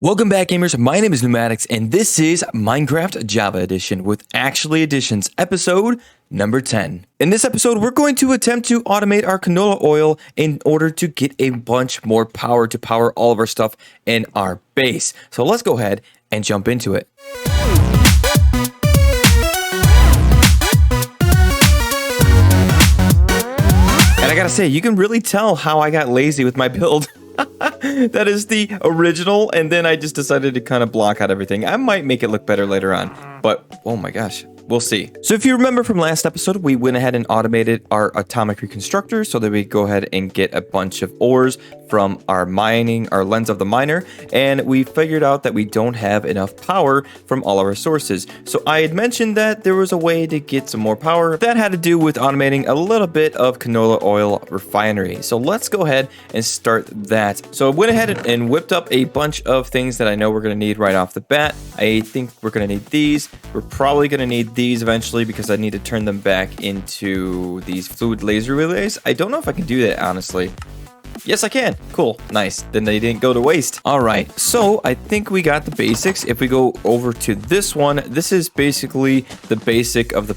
Welcome back, gamers. My name is Pneumatics, and this is Minecraft Java Edition with Actually Additions, episode number 10. In this episode, we're going to attempt to automate our canola oil in order to get a bunch more power to power all of our stuff in our base. So let's go ahead and jump into it. And I gotta say, you can really tell how I got lazy with my build. That is the original, and then I just decided to kind of block out everything. I might make it look better later on, but oh my gosh, we'll see. So if you remember from last episode, we went ahead and automated our atomic reconstructor so that we go ahead and get a bunch of ores from our mining, our lens of the miner, and we figured out that we don't have enough power from all of our sources. So I had mentioned that there was a way to get some more power. That had to do with automating a little bit of canola oil refinery. So let's go ahead and start that. So I went ahead and whipped up a bunch of things that I know we're going to need right off the bat. I think we're going to need these. We're probably going to need these eventually because I need to turn them back into these fluid laser relays. I don't know if I can do that, honestly. Yes, I can. Cool. Nice. Then they didn't go to waste. All right. So I think we got the basics. If we go over to this one, this is basically the basic of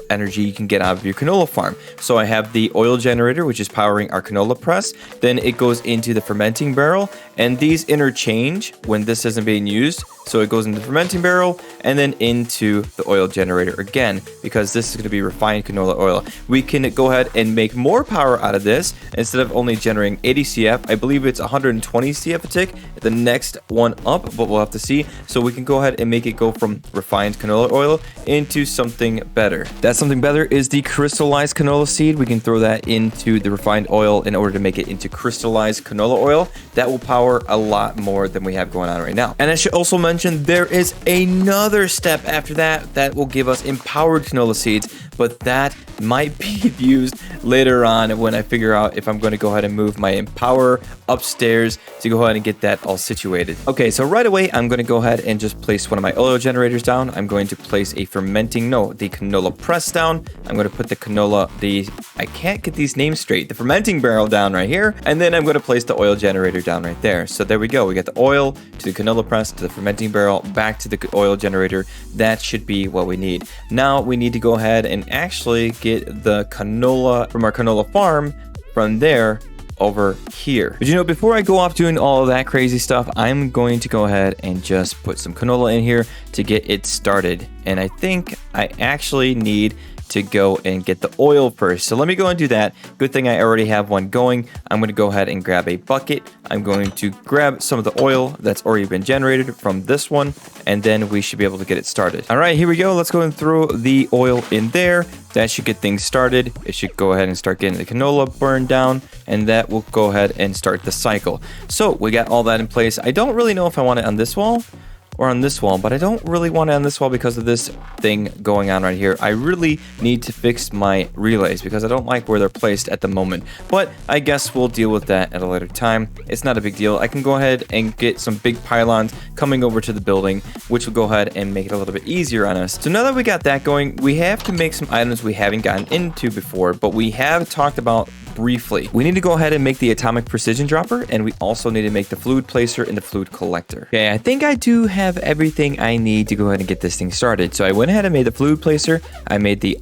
energy you can get out of your canola farm. So I have the oil generator, which is powering our canola press. Then it goes into the fermenting barrel, and these interchange when this isn't being used. So it goes into the fermenting barrel and then into the oil generator again, because this is going to be refined canola oil. We can go ahead and make more power out of this. Instead of only generating 80 CF, I believe it's 120 CF a tick, the next one up, but we'll have to see. So we can go ahead and make it go from refined canola oil into something better. That something better is the crystallized canola seed. We can throw that into the refined oil in order to make it into crystallized canola oil. That will power a lot more than we have going on right now. And I should also mention there is another step after that that will give us empowered canola seeds, but that might be used later on when I figure out if I'm going to go ahead and move my empower upstairs to go ahead and get that all situated. Okay, so right away I'm going to go ahead and just place one of my oil generators down. I'm going to place the canola press down. I'm going to put I can't get these names straight, the fermenting barrel down right here, and then I'm going to place the oil generator down right there. So there we go. We got the oil to the canola press to the fermenting barrel back to the oil generator. That should be what we need. Now we need to go ahead and actually get the canola from our canola farm from there over here. But you know, before I go off doing all of that crazy stuff, I'm going to go ahead and just put some canola in here to get it started. And I think I actually need to go and get the oil first. So let me go and do that. Good thing I already have one going. I'm going to go ahead and grab a bucket. I'm going to grab some of the oil that's already been generated from this one, and then we should be able to get it started. All right, here we go. Let's go and throw the oil in there. That should get things started. It should go ahead and start getting the canola burned down, and that will go ahead and start the cycle. So we got all that in place. I don't really know if I want it on this wall or on this wall, but I don't really want it on this wall because of this thing going on right here. I really need to fix my relays because I don't like where they're placed at the moment, but I guess we'll deal with that at a later time. It's not a big deal. I can go ahead and get some big pylons coming over to the building, which will go ahead and make it a little bit easier on us. So now that we got that going, we have to make some items we haven't gotten into before, but we have talked about briefly. We need to go ahead and make the atomic precision dropper, and we also need to make the fluid placer and the fluid collector. Okay, I think I do have everything I need to go ahead and get this thing started. So I went ahead and made the fluid placer, I made the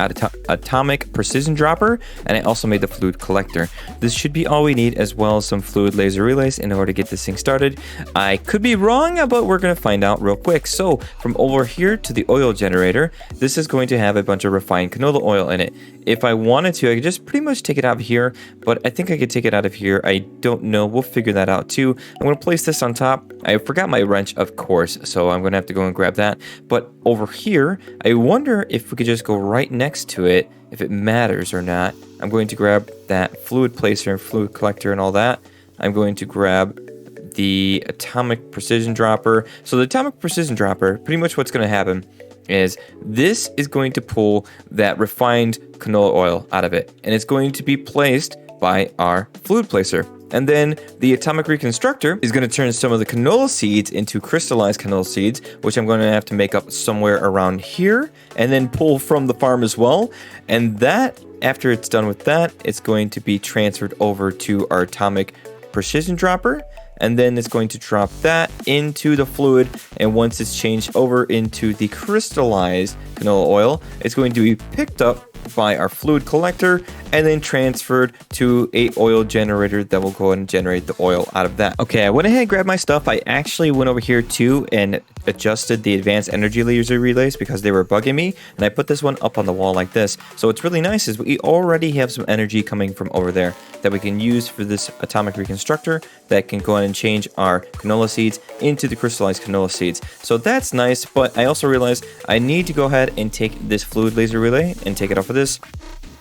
atomic precision dropper, and I also made the fluid collector. This should be all we need, as well as some fluid laser relays in order to get this thing started. I could be wrong, but we're going to find out real quick. So from over here to the oil generator, this is going to have a bunch of refined canola oil in it. If I wanted to, I could just pretty much take it out of here, but I think I could take it out of here. I don't know. We'll figure that out too. I'm going to place this on top. I forgot my wrench, of course, so I'm going to have to go and grab that. But over here, I wonder if we could just go right next to it, if it matters or not. I'm going to grab that fluid placer and fluid collector and all that. I'm going to grab the atomic precision dropper. So the atomic precision dropper, pretty much what's going to happen is this is going to pull that refined canola oil out of it, and it's going to be placed by our fluid placer. And then the atomic reconstructor is going to turn some of the canola seeds into crystallized canola seeds, which I'm going to have to make up somewhere around here and then pull from the farm as well. And that, after it's done with that, it's going to be transferred over to our atomic precision dropper. and then it's going to drop that into the fluid. And once it's changed over into the crystallized canola oil, it's going to be picked up by our fluid collector and then transferred to a oil generator that will go ahead and generate the oil out of that. Okay, I went ahead and grabbed my stuff. I actually went over here too and adjusted the advanced energy laser relays because they were bugging me, and I put this one up on the wall like this. So what's really nice is we already have some energy coming from over there that we can use for this atomic reconstructor that can go ahead and change our canola seeds into the crystallized canola seeds. So that's nice, but I also realized I need to go ahead and take this fluid laser relay and take it off of this.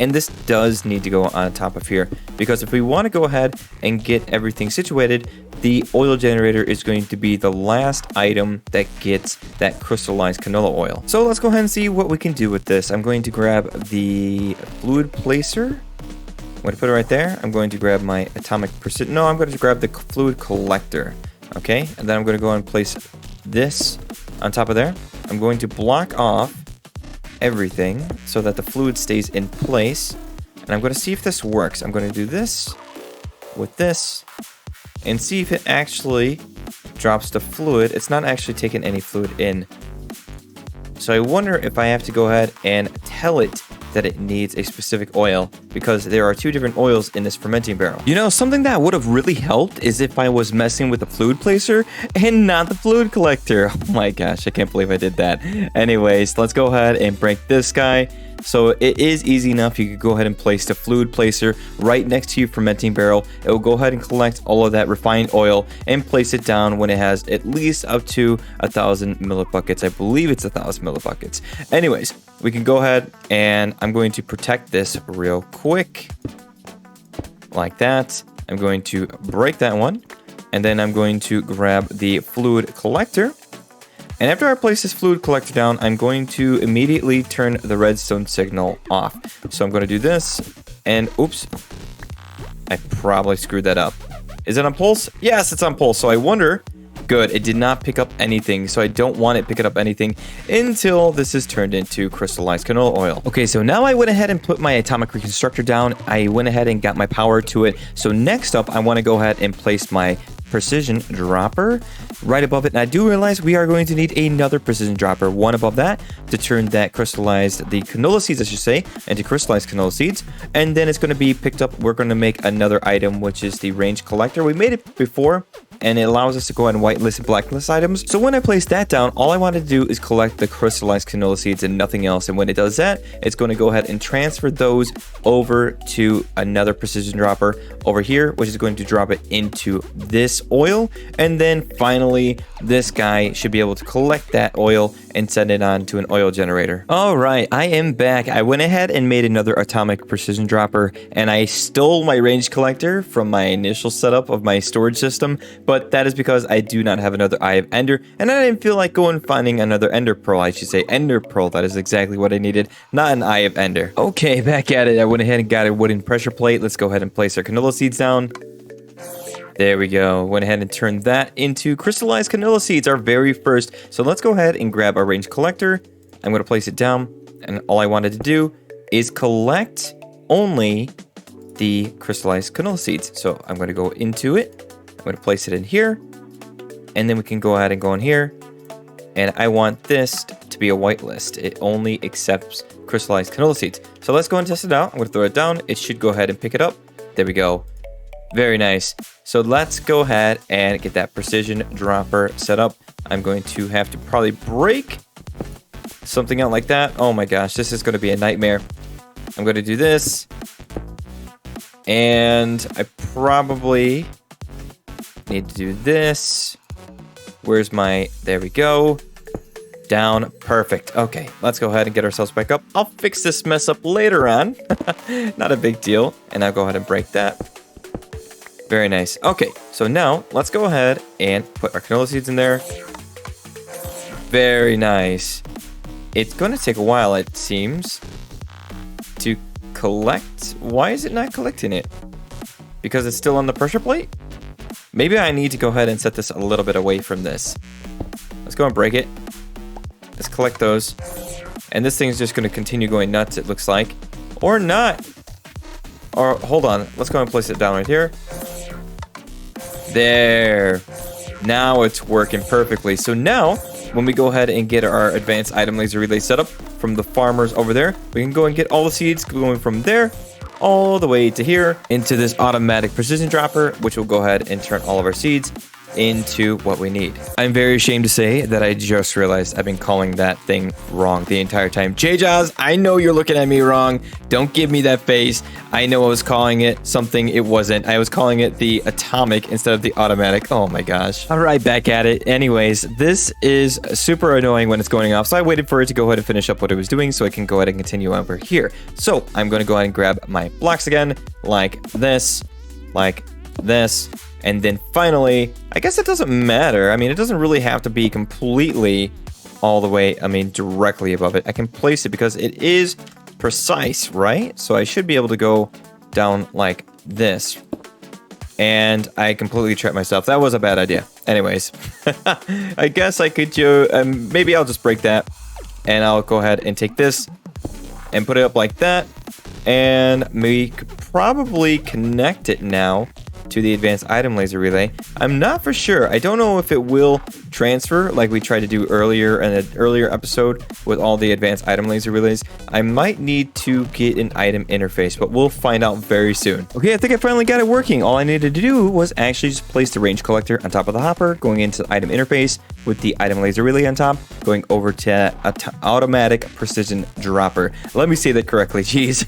And this does need to go on top of here, because if we want to go ahead and get everything situated, the oil generator is going to be the last item that gets that crystallized canola oil. So let's go ahead and see what we can do with this. I'm going to grab the fluid placer. I'm going to put it right there. I'm going to grab my atomic precision. No, I'm going to grab the fluid collector. Okay, and then I'm going to go and place this on top of there. I'm going to block off everything so that the fluid stays in place, and I'm going to see if this works. I'm going to do this with this and see if it actually drops the fluid. It's not actually taking any fluid in, so I wonder if I have to go ahead and tell it that it needs a specific oil, because there are two different oils in this fermenting barrel. You know, something that would have really helped is if I was messing with the fluid placer and not the fluid collector. Oh my gosh, I can't believe I did that. Anyways, let's go ahead and break this guy. So it is easy enough. You could go ahead and place the fluid placer right next to your fermenting barrel. It will go ahead and collect all of that refined oil and place it down when it has at least up to 1,000 millibuckets. I believe it's 1,000 millibuckets. Anyways, we can go ahead and I'm going to protect this real quick like that. I'm going to break that one, and then I'm going to grab the fluid collector. And after I place this fluid collector down, I'm going to immediately turn the redstone signal off. So I'm going to do this, and oops, I probably screwed that up. Is it on pulse? Yes, it's on pulse. So I wonder, good, it did not pick up anything. So I don't want it picking up anything until this is turned into crystallized canola oil. Okay, so now I went ahead and put my atomic reconstructor down. I went ahead and got my power to it. So next up, I want to go ahead and place my precision dropper right above it, and I do realize we are going to need another precision dropper, one above that, to turn that crystallized, the canola seeds I should say, into crystallized canola seeds. And then it's going to be picked up. We're going to make another item, which is the range collector. We made it before, and it allows us to go ahead and whitelist and blacklist items. So when I place that down, all I wanted to do is collect the crystallized canola seeds and nothing else. And when it does that, it's going to go ahead and transfer those over to another precision dropper over here, which is going to drop it into this oil. And then finally, this guy should be able to collect that oil and send it on to an oil generator. All right, I am back. I went ahead and made another atomic precision dropper, and I stole my range collector from my initial setup of my storage system. But that is because I do not have another Eye of Ender, and I didn't feel like going finding another Ender Pearl. I should say Ender Pearl. That is exactly what I needed, not an Eye of Ender. Okay, back at it. I went ahead and got a wooden pressure plate. Let's go ahead and place our canola seeds down. There we go. Went ahead and turned that into crystallized canola seeds, our very first. So let's go ahead and grab our range collector. I'm going to place it down, and all I wanted to do is collect only the crystallized canola seeds. So I'm going to go into it. I'm going to place it in here, and then we can go ahead and go in here, and I want this to be a whitelist. It only accepts crystallized canola seeds. So let's go and test it out. I'm going to throw it down. It should go ahead and pick it up. There we go. Very nice. So let's go ahead and get that precision dropper set up. I'm going to have to probably break something out like that. Oh my gosh, this is going to be a nightmare. I'm going to do this, and I probably need to do this. Where's my, there we go. Down, perfect. Okay, let's go ahead and get ourselves back up. I'll fix this mess up later on. Not a big deal. And I'll go ahead and break that. Very nice. Okay, so now let's go ahead and put our canola seeds in there. Very nice. It's going to take a while, it seems, to collect. Why is it not collecting it? Because it's still on the pressure plate? Maybe I need to go ahead and set this a little bit away from this. Let's go and break it. Let's collect those. And this thing's just going to continue going nuts, it looks like. Or not. Or, hold on. Let's go and place it down right here. There. Now it's working perfectly. So now, when we go ahead and get our advanced item laser relay set up from the farmers over there, we can go and get all the seeds going from there all the way to here into this automatic precision dropper, which will go ahead and turn all of our seeds into what we need. I'm very ashamed to say that I just realized I've been calling that thing wrong the entire time. J-Jaws, I know you're looking at me wrong. Don't give me that face. I know I was calling it something it wasn't. I was calling it the atomic instead of the automatic. Oh my gosh. All right, back at it. Anyways, this is super annoying when it's going off, so I waited for it to go ahead and finish up what it was doing so I can go ahead and continue over here. So I'm going to go ahead and grab my blocks again, like this, and then finally, I guess it doesn't matter. I mean, it doesn't really have to be completely all the way, directly above it. I can place it because it is precise, right? So I should be able to go down like this. And I completely tripped myself. That was a bad idea. Anyways, I guess I could maybe I'll just break that. And I'll go ahead and take this and put it up like that. And we could probably connect it now to the advanced item laser relay. I'm not for sure. I don't know if it will transfer like we tried to do earlier in an earlier episode with all the advanced item laser relays. I might need to get an item interface, but we'll find out very soon. Okay, I think I finally got it working. All I needed to do was actually just place the range collector on top of the hopper, going into the item interface with the item laser relay on top, going over to automatic precision dropper. Let me say that correctly, jeez.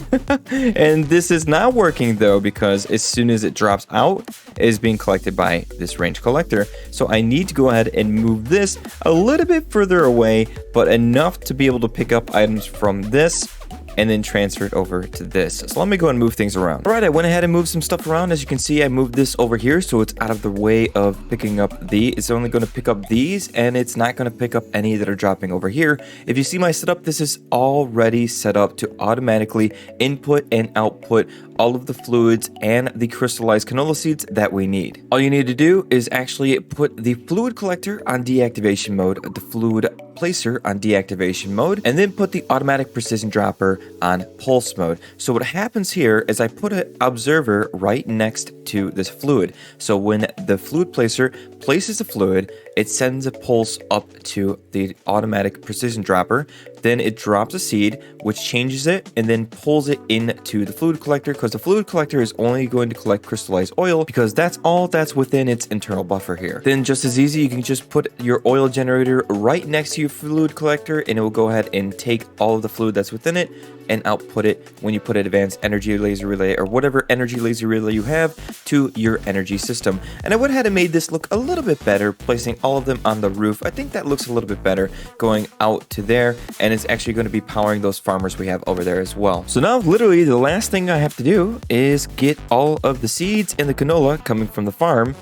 And this is not working though, because as soon as it drops out, it is being collected by this range collector. So I need to go ahead and move this a little bit further away, but enough to be able to pick up items from this and then transfer it over to this. So let me go and move things around. All right, I went ahead and moved some stuff around. As you can see, I moved this over here, so it's out of the way of picking up these. It's only going to pick up these, and it's not going to pick up any that are dropping over here. If you see my setup, this is already set up to automatically input and output all of the fluids and the crystallized canola seeds that we need. All you need to do is actually put the fluid collector on deactivation mode, the fluid placer on deactivation mode, and then put the automatic precision dropper on pulse mode. So what happens here is I put an observer right next to this fluid. So when the fluid placer places a fluid, it sends a pulse up to the automatic precision dropper. Then it drops a seed, which changes it and then pulls it into the fluid collector, because the fluid collector is only going to collect crystallized oil because that's all that's within its internal buffer here. Then just as easy, you can just put your oil generator right next to your fluid collector and it will go ahead and take all of the fluid that's within it and output it when you put an advanced energy laser relay or whatever energy laser relay you have to your energy system. And I went ahead and made this look a little bit better, placing all of them on the roof. I think that looks a little bit better going out to there, and it's actually going to be powering those farmers we have over there as well. So now literally the last thing I have to do is get all of the seeds and the canola coming from the farm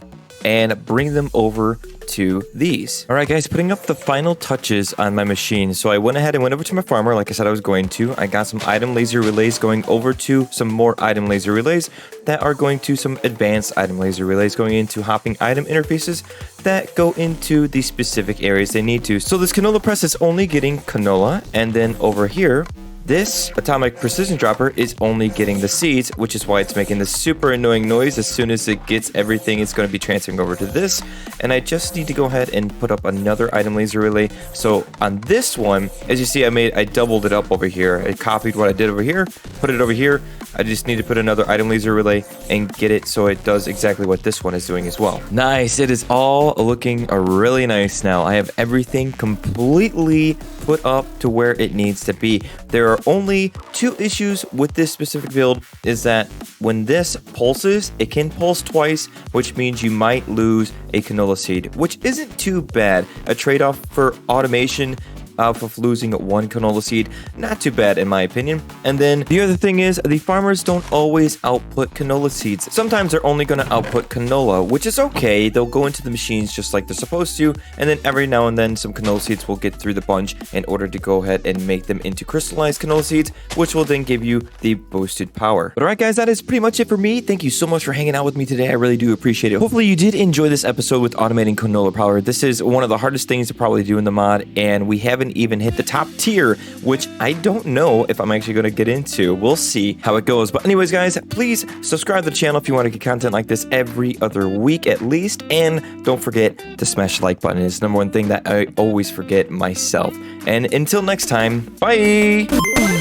and bring them over to these. All right, guys, putting up the final touches on my machine. So I went ahead and went over to my farmer like I said I was going to. I got some item laser relays going over to some more item laser relays that are going to some advanced item laser relays going into hopping item interfaces that go into the specific areas they need to. So this canola press is only getting canola, and then over here, this atomic precision dropper is only getting the seeds, which is why it's making this super annoying noise. As soon as it gets everything, it's going to be transferring over to this. And I just need to go ahead and put up another item laser relay. So on this one, as you see, I doubled it up over here. I copied what I did over here, put it over here. I just need to put another item laser relay and get it so it does exactly what this one is doing as well. Nice. It is all looking really nice now. I have everything completely put up to where it needs to be. There are only two issues with this specific build, is that when this pulses, it can pulse twice, which means you might lose a canola seed, which isn't too bad. A trade-off for automation of losing one canola seed, not too bad in my opinion. And then the other thing is the farmers don't always output canola seeds. Sometimes they're only going to output canola, which is okay. They'll go into the machines just like they're supposed to, and then every now and then some canola seeds will get through the bunch in order to go ahead and make them into crystallized canola seeds, which will then give you the boosted power. But alright guys, that is pretty much it for me. Thank you so much for hanging out with me today. I really do appreciate it. Hopefully you did enjoy this episode with automating canola power. This is one of the hardest things to probably do in the mod, and we haven't haven't even hit the top tier, which I don't know if I'm actually going to get into. We'll see how it goes. But anyways, guys, please subscribe to the channel if you want to get content like this every other week at least. And don't forget to smash the like button. It's the number one thing that I always forget myself. And until next time, bye!